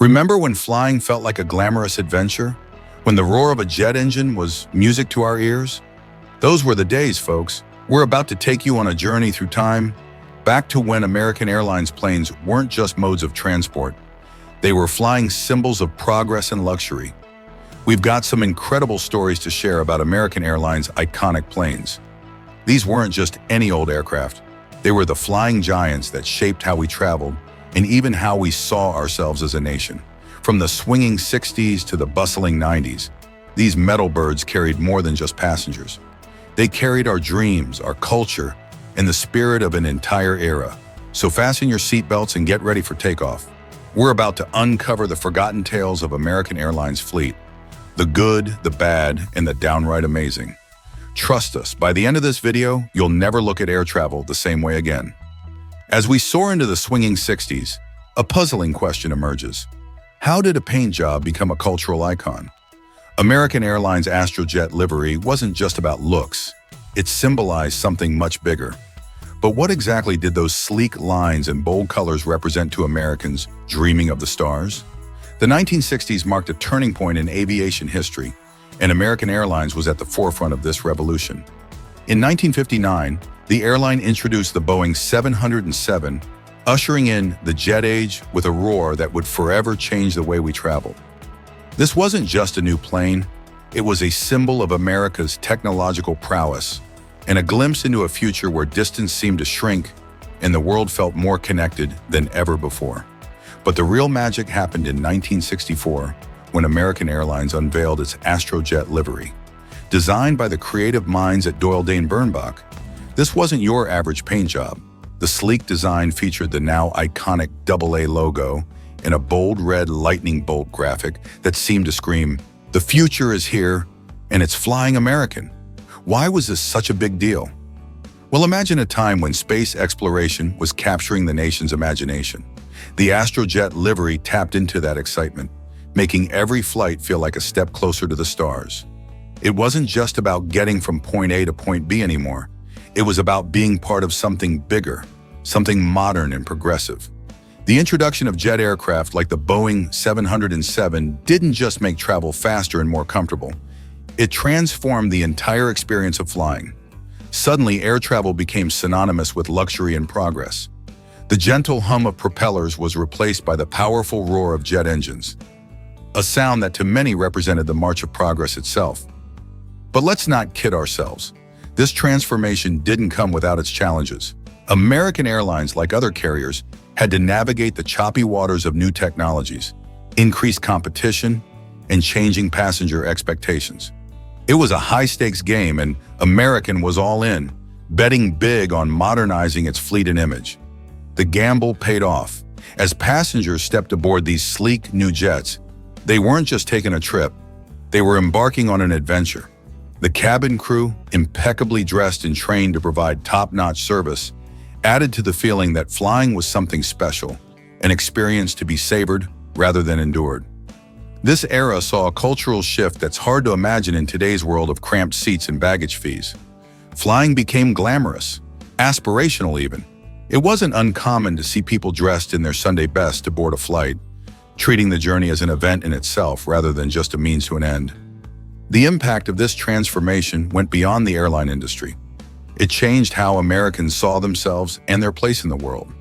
Remember when flying felt like a glamorous adventure? When the roar of a jet engine was music to our ears? Those were the days, folks. We're about to take you on a journey through time, back to when American Airlines planes weren't just modes of transport. They were flying symbols of progress and luxury. We've got some incredible stories to share about American Airlines' iconic planes. These weren't just any old aircraft. They were the flying giants that shaped how we traveled and even how we saw ourselves as a nation. From the swinging 60s to the bustling 90s, these metal birds carried more than just passengers. They carried our dreams, our culture, and the spirit of an entire era. So fasten your seatbelts and get ready for takeoff. We're about to uncover the forgotten tales of American Airlines fleet. The good, the bad, and the downright amazing. Trust us, by the end of this video, you'll never look at air travel the same way again. As we soar into the swinging 60s, a puzzling question emerges. How did a paint job become a cultural icon? American Airlines Astrojet livery wasn't just about looks. It symbolized something much bigger. But what exactly did those sleek lines and bold colors represent to Americans dreaming of the stars? The 1960s marked a turning point in aviation history, and American Airlines was at the forefront of this revolution. In 1959, the airline introduced the Boeing 707, ushering in the jet age with a roar that would forever change the way we traveled. This wasn't just a new plane, it was a symbol of America's technological prowess and a glimpse into a future where distance seemed to shrink and the world felt more connected than ever before. But the real magic happened in 1964 when American Airlines unveiled its Astrojet livery. Designed by the creative minds at Doyle Dane Bernbach, this wasn't your average paint job. The sleek design featured the now iconic AA logo and a bold red lightning bolt graphic that seemed to scream, "The future is here, and it's flying American." Why was this such a big deal? Well, imagine a time when space exploration was capturing the nation's imagination. The Astrojet livery tapped into that excitement, making every flight feel like a step closer to the stars. It wasn't just about getting from point A to point B anymore. It was about being part of something bigger, something modern and progressive. The introduction of jet aircraft like the Boeing 707 didn't just make travel faster and more comfortable. It transformed the entire experience of flying. Suddenly, air travel became synonymous with luxury and progress. The gentle hum of propellers was replaced by the powerful roar of jet engines, a sound that to many represented the march of progress itself. But let's not kid ourselves. This transformation didn't come without its challenges. American Airlines, like other carriers, had to navigate the choppy waters of new technologies, increased competition, and changing passenger expectations. It was a high-stakes game, and American was all in, betting big on modernizing its fleet and image. The gamble paid off. As passengers stepped aboard these sleek new jets, they weren't just taking a trip, they were embarking on an adventure. The cabin crew, impeccably dressed and trained to provide top-notch service, added to the feeling that flying was something special, an experience to be savored rather than endured. This era saw a cultural shift that's hard to imagine in today's world of cramped seats and baggage fees. Flying became glamorous, aspirational even. It wasn't uncommon to see people dressed in their Sunday best to board a flight, treating the journey as an event in itself rather than just a means to an end. The impact of this transformation went beyond the airline industry. It changed how Americans saw themselves and their place in the world.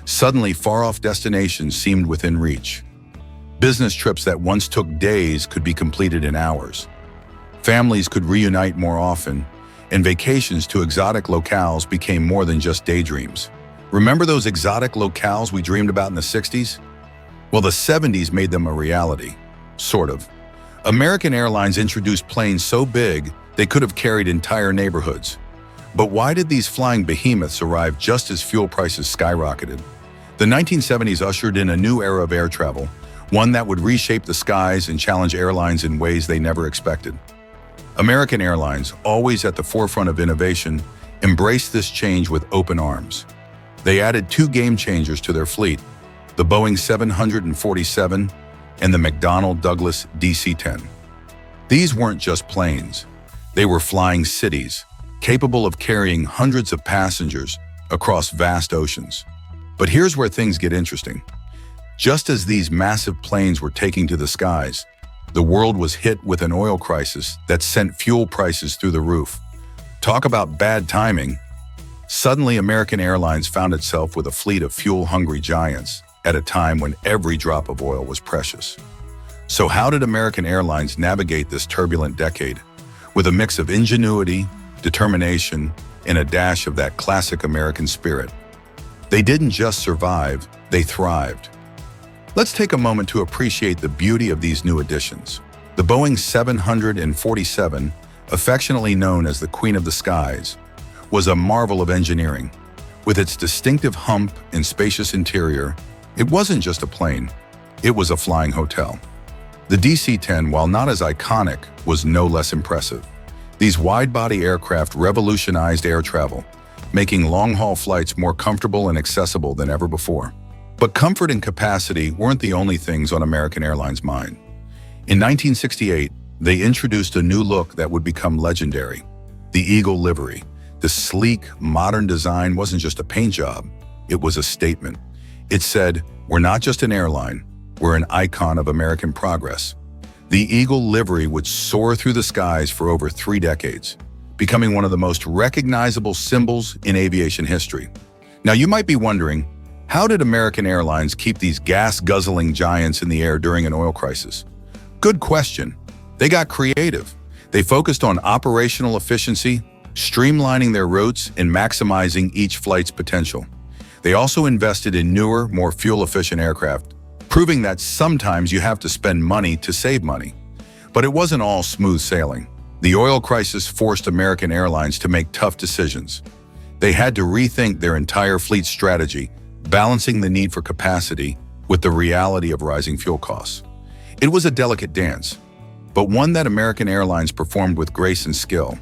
Suddenly, far-off destinations seemed within reach. Business trips that once took days could be completed in hours. Families could reunite more often, and vacations to exotic locales became more than just daydreams. Remember those exotic locales we dreamed about in the 60s? Well, the 70s made them a reality, sort of. American Airlines introduced planes so big they could have carried entire neighborhoods. But why did these flying behemoths arrive just as fuel prices skyrocketed? The 1970s ushered in a new era of air travel, one that would reshape the skies and challenge airlines in ways they never expected. American Airlines, always at the forefront of innovation, embraced this change with open arms. They added two game-changers to their fleet, the Boeing 747 and the McDonnell Douglas DC-10. These weren't just planes. They were flying cities, capable of carrying hundreds of passengers across vast oceans. But here's where things get interesting. Just as these massive planes were taking to the skies, the world was hit with an oil crisis that sent fuel prices through the roof. Talk about bad timing. Suddenly, American Airlines found itself with a fleet of fuel-hungry giants at a time when every drop of oil was precious. So how did American Airlines navigate this turbulent decade? With a mix of ingenuity, determination, and a dash of that classic American spirit. They didn't just survive, they thrived. Let's take a moment to appreciate the beauty of these new additions. The Boeing 747, affectionately known as the Queen of the Skies, was a marvel of engineering. With its distinctive hump and spacious interior, it wasn't just a plane, it was a flying hotel. The DC-10, while not as iconic, was no less impressive. These wide-body aircraft revolutionized air travel, making long-haul flights more comfortable and accessible than ever before. But comfort and capacity weren't the only things on American Airlines' mind. In 1968, they introduced a new look that would become legendary: the Eagle livery. This sleek, modern design wasn't just a paint job, it was a statement. It said, "We're not just an airline, we're an icon of American progress." The Eagle livery would soar through the skies for over 3 decades, becoming one of the most recognizable symbols in aviation history. Now you might be wondering, how did American Airlines keep these gas-guzzling giants in the air during an oil crisis? Good question. They got creative. They focused on operational efficiency, streamlining their routes and maximizing each flight's potential. They also invested in newer, more fuel-efficient aircraft, proving that sometimes you have to spend money to save money. But it wasn't all smooth sailing. The oil crisis forced American Airlines to make tough decisions. They had to rethink their entire fleet strategy, balancing the need for capacity with the reality of rising fuel costs. It was a delicate dance, but one that American Airlines performed with grace and skill.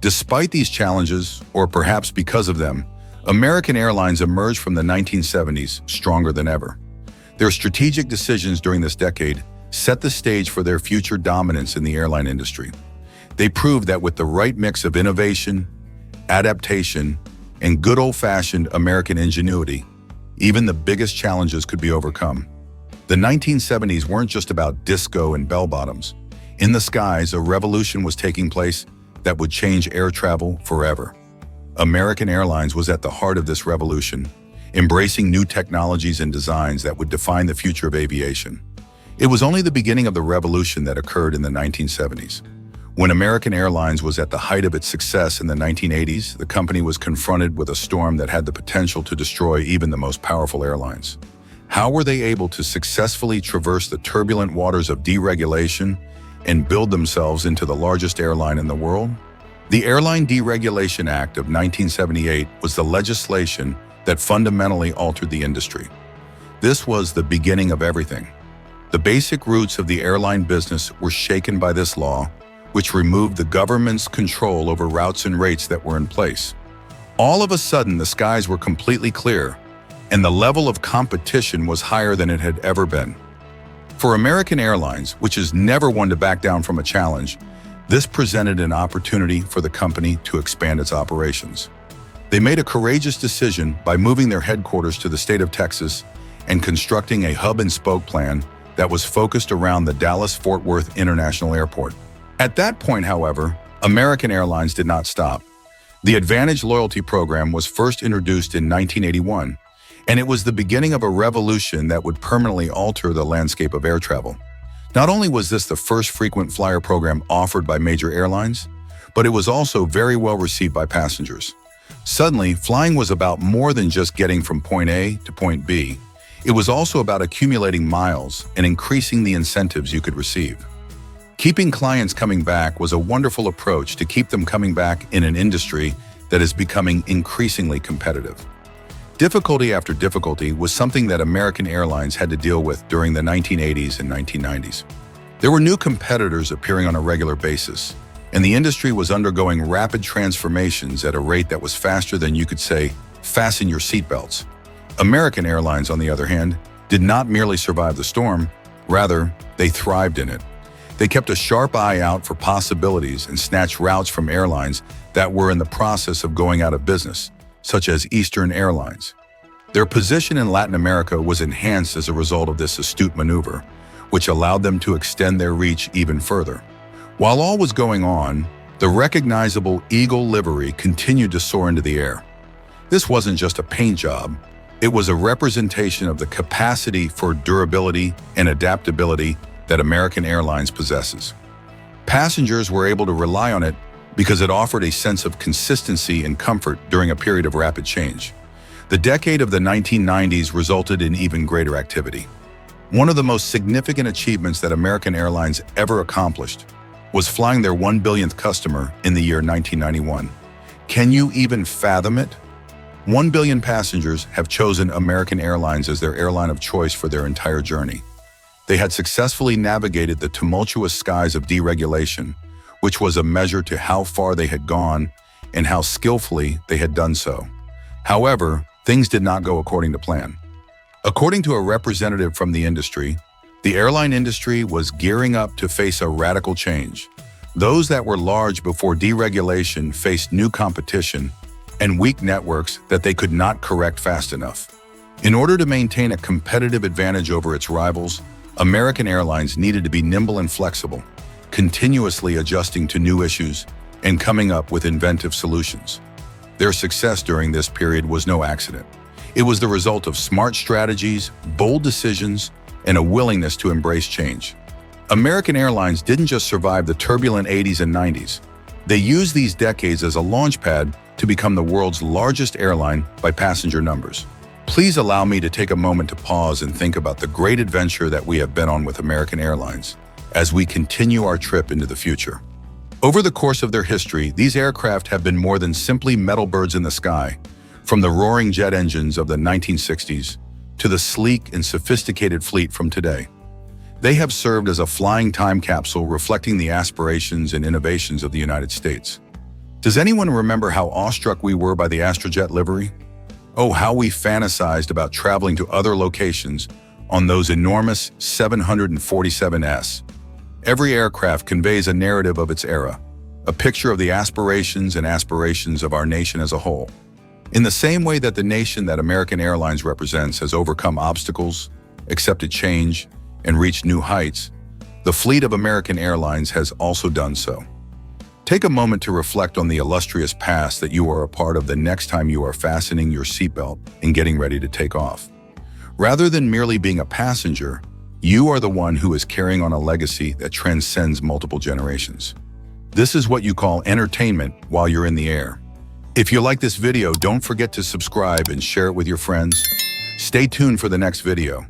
Despite these challenges, or perhaps because of them, American Airlines emerged from the 1970s stronger than ever. Their strategic decisions during this decade set the stage for their future dominance in the airline industry. They proved that with the right mix of innovation, adaptation, and good old-fashioned American ingenuity, even the biggest challenges could be overcome. The 1970s weren't just about disco and bell-bottoms. In the skies, a revolution was taking place that would change air travel forever. American Airlines was at the heart of this revolution, embracing new technologies and designs that would define the future of aviation. It was only the beginning of the revolution that occurred in the 1970s. When American Airlines was at the height of its success in the 1980s, the company was confronted with a storm that had the potential to destroy even the most powerful airlines. How were they able to successfully traverse the turbulent waters of deregulation and build themselves into the largest airline in the world? The Airline Deregulation Act of 1978 was the legislation that fundamentally altered the industry. This was the beginning of everything. The basic roots of the airline business were shaken by this law, which removed the government's control over routes and rates that were in place. All of a sudden, the skies were completely clear, and the level of competition was higher than it had ever been. For American Airlines, which is never one to back down from a challenge, this presented an opportunity for the company to expand its operations. They made a courageous decision by moving their headquarters to the state of Texas and constructing a hub-and-spoke plan that was focused around the Dallas-Fort Worth International Airport. At that point, however, American Airlines did not stop. The Advantage loyalty program was first introduced in 1981, and it was the beginning of a revolution that would permanently alter the landscape of air travel. Not only was this the first frequent flyer program offered by major airlines, but it was also very well received by passengers. Suddenly, flying was about more than just getting from point A to point B. It was also about accumulating miles and increasing the incentives you could receive. Keeping clients coming back was a wonderful approach to keep them coming back in an industry that is becoming increasingly competitive. Difficulty after difficulty was something that American Airlines had to deal with during the 1980s and 1990s. There were new competitors appearing on a regular basis, and the industry was undergoing rapid transformations at a rate that was faster than you could say, "Fasten your seatbelts." American Airlines, on the other hand, did not merely survive the storm, rather, they thrived in it. They kept a sharp eye out for possibilities and snatched routes from airlines that were in the process of going out of business, such as Eastern Airlines. Their position in Latin America was enhanced as a result of this astute maneuver, which allowed them to extend their reach even further. While all was going on, the recognizable eagle livery continued to soar into the air. This wasn't just a paint job, it was a representation of the capacity for durability and adaptability that American Airlines possesses. Passengers were able to rely on it because it offered a sense of consistency and comfort during a period of rapid change. The decade of the 1990s resulted in even greater activity. One of the most significant achievements that American Airlines ever accomplished was flying their 1 billionth customer in the year 1991. Can you even fathom it? 1 billion passengers have chosen American Airlines as their airline of choice for their entire journey. They had successfully navigated the tumultuous skies of deregulation, which was a measure to how far they had gone and how skillfully they had done so. However, things did not go according to plan. According to a representative from the industry, the airline industry was gearing up to face a radical change. Those that were large before deregulation faced new competition and weak networks that they could not correct fast enough. In order to maintain a competitive advantage over its rivals, American Airlines needed to be nimble and flexible, continuously adjusting to new issues and coming up with inventive solutions. Their success during this period was no accident. It was the result of smart strategies, bold decisions, and a willingness to embrace change. American Airlines didn't just survive the turbulent 80s and 90s. They used these decades as a launchpad to become the world's largest airline by passenger numbers. Please allow me to take a moment to pause and think about the great adventure that we have been on with American Airlines as we continue our trip into the future. Over the course of their history, these aircraft have been more than simply metal birds in the sky, from the roaring jet engines of the 1960s to the sleek and sophisticated fleet from today. They have served as a flying time capsule reflecting the aspirations and innovations of the United States. Does anyone remember how awestruck we were by the Astrojet livery? Oh, how we fantasized about traveling to other locations on those enormous 747s. Every aircraft conveys a narrative of its era, a picture of the aspirations of our nation as a whole. In the same way that the nation that American Airlines represents has overcome obstacles, accepted change, and reached new heights, the fleet of American Airlines has also done so. Take a moment to reflect on the illustrious past that you are a part of the next time you are fastening your seatbelt and getting ready to take off. Rather than merely being a passenger, you are the one who is carrying on a legacy that transcends multiple generations. This is what you call entertainment while you're in the air. If you like this video, don't forget to subscribe and share it with your friends. Stay tuned for the next video.